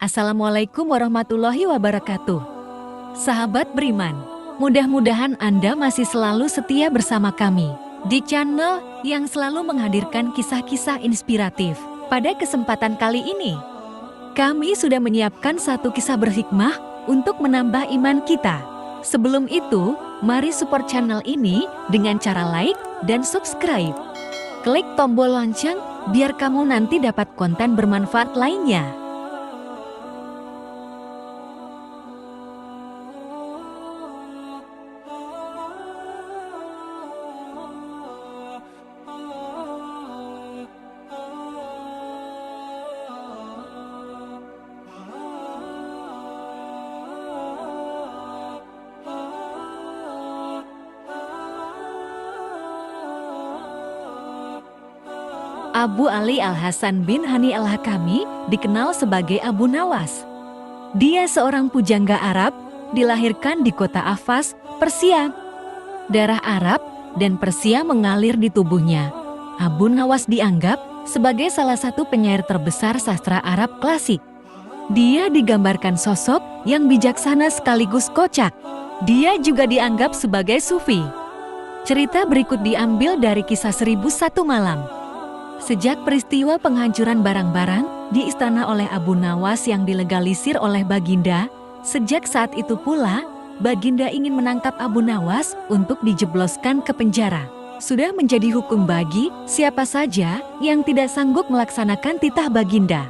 Assalamualaikum warahmatullahi wabarakatuh. Sahabat beriman, mudah-mudahan Anda masih selalu setia bersama kami di channel yang selalu menghadirkan kisah-kisah inspiratif. Pada kesempatan kali ini, kami sudah menyiapkan satu kisah berhikmah untuk menambah iman kita. Sebelum itu, mari support channel ini dengan cara like dan subscribe. Klik tombol lonceng biar kamu nanti dapat konten bermanfaat lainnya. Abu Ali Al-Hasan bin Hani Al-Hakami dikenal sebagai Abu Nawas. Dia seorang pujangga Arab, dilahirkan di kota Afas, Persia. Darah Arab dan Persia mengalir di tubuhnya. Abu Nawas dianggap sebagai salah satu penyair terbesar sastra Arab klasik. Dia digambarkan sosok yang bijaksana sekaligus kocak. Dia juga dianggap sebagai sufi. Cerita berikut diambil dari kisah 1001 Malam. Sejak peristiwa penghancuran barang-barang di istana oleh Abu Nawas yang dilegalisir oleh Baginda, sejak saat itu pula, Baginda ingin menangkap Abu Nawas untuk dijebloskan ke penjara. Sudah menjadi hukum bagi siapa saja yang tidak sanggup melaksanakan titah Baginda.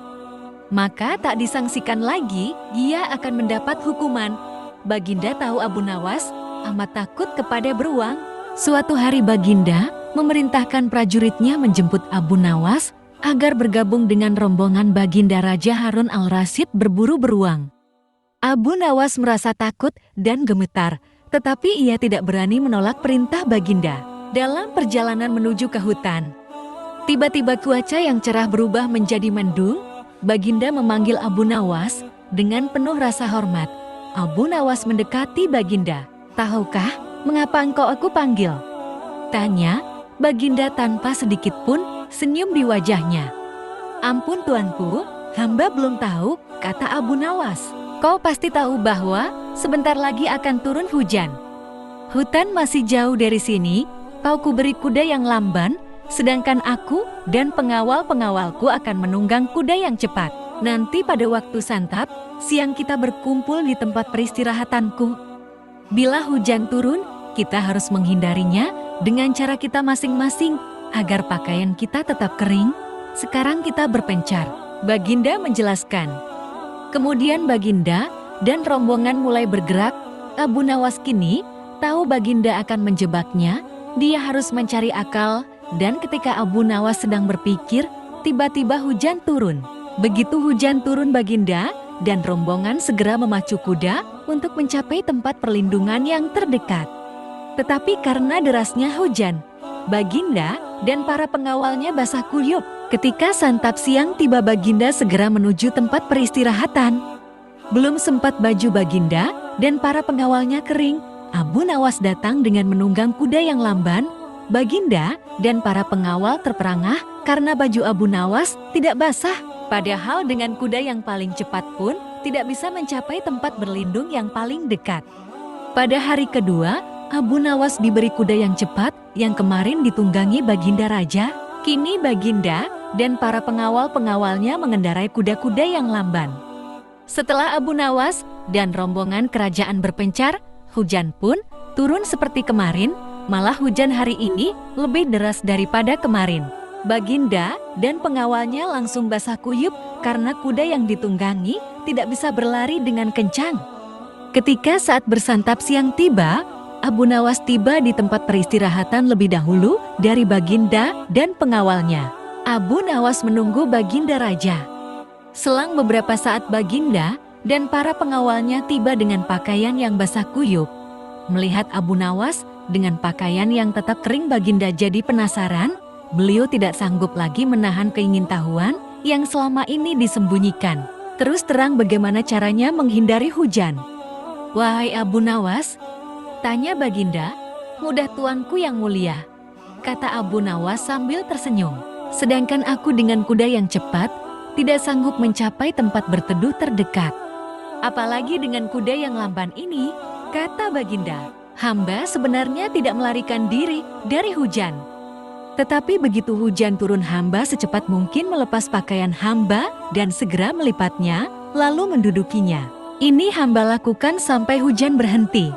Maka tak disangsikan lagi, ia akan mendapat hukuman. Baginda tahu Abu Nawas amat takut kepada beruang. Suatu hari Baginda memerintahkan prajuritnya menjemput Abu Nawas agar bergabung dengan rombongan Baginda Raja Harun Al-Rasyid berburu beruang. Abu Nawas merasa takut dan gemetar, tetapi ia tidak berani menolak perintah Baginda. Dalam perjalanan menuju ke hutan, tiba-tiba cuaca yang cerah berubah menjadi mendung. Baginda memanggil Abu Nawas dengan penuh rasa hormat. Abu Nawas mendekati Baginda. "Tahukah mengapa engkau aku panggil?" tanya Baginda tanpa sedikit pun senyum di wajahnya. "Ampun tuanku, hamba belum tahu," kata Abu Nawas. "Kau pasti tahu bahwa sebentar lagi akan turun hujan. Hutan masih jauh dari sini, kau kuberi kuda yang lamban, sedangkan aku dan pengawal-pengawalku akan menunggang kuda yang cepat. Nanti pada waktu santap, siang kita berkumpul di tempat peristirahatanku. Bila hujan turun, kita harus menghindarinya dengan cara kita masing-masing agar pakaian kita tetap kering. Sekarang kita berpencar," Baginda menjelaskan. Kemudian Baginda dan rombongan mulai bergerak. Abu Nawas kini tahu Baginda akan menjebaknya. Dia harus mencari akal, dan ketika Abu Nawas sedang berpikir, tiba-tiba hujan turun. Begitu hujan turun, Baginda dan rombongan segera memacu kuda untuk mencapai tempat perlindungan yang terdekat. Tetapi karena derasnya hujan, Baginda dan para pengawalnya basah kuyup. Ketika santap siang tiba, Baginda segera menuju tempat peristirahatan. Belum sempat baju Baginda dan para pengawalnya kering, Abu Nawas datang dengan menunggang kuda yang lamban. Baginda dan para pengawal terperangah karena baju Abu Nawas tidak basah. Padahal dengan kuda yang paling cepat pun tidak bisa mencapai tempat berlindung yang paling dekat. Pada hari kedua, Abu Nawas diberi kuda yang cepat yang kemarin ditunggangi Baginda Raja. Kini Baginda dan para pengawal-pengawalnya mengendarai kuda-kuda yang lamban. Setelah Abu Nawas dan rombongan kerajaan berpencar, hujan pun turun seperti kemarin, malah hujan hari ini lebih deras daripada kemarin. Baginda dan pengawalnya langsung basah kuyup karena kuda yang ditunggangi tidak bisa berlari dengan kencang. Ketika saat bersantap siang tiba, Abu Nawas tiba di tempat peristirahatan lebih dahulu dari Baginda dan pengawalnya. Abu Nawas menunggu Baginda Raja. Selang beberapa saat Baginda dan para pengawalnya tiba dengan pakaian yang basah kuyup. Melihat Abu Nawas dengan pakaian yang tetap kering, Baginda jadi penasaran. Beliau tidak sanggup lagi menahan keingintahuan yang selama ini disembunyikan. Terus terang bagaimana caranya menghindari hujan. "Wahai Abu Nawas," tanya Baginda. "Mudah tuanku yang mulia," kata Abu Nawas sambil tersenyum. "Sedangkan aku dengan kuda yang cepat tidak sanggup mencapai tempat berteduh terdekat. Apalagi dengan kuda yang lamban ini, kata Baginda, hamba sebenarnya tidak melarikan diri dari hujan. Tetapi begitu hujan turun, hamba secepat mungkin melepas pakaian hamba dan segera melipatnya, lalu mendudukinya. Ini hamba lakukan sampai hujan berhenti.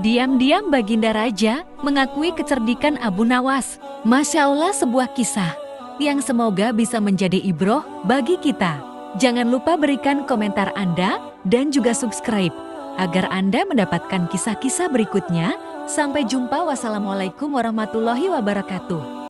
Diam-diam Baginda Raja mengakui kecerdikan Abu Nawas. Masya Allah, sebuah kisah yang semoga bisa menjadi ibroh bagi kita. Jangan lupa berikan komentar Anda dan juga subscribe agar Anda mendapatkan kisah-kisah berikutnya. Sampai jumpa, wassalamualaikum warahmatullahi wabarakatuh.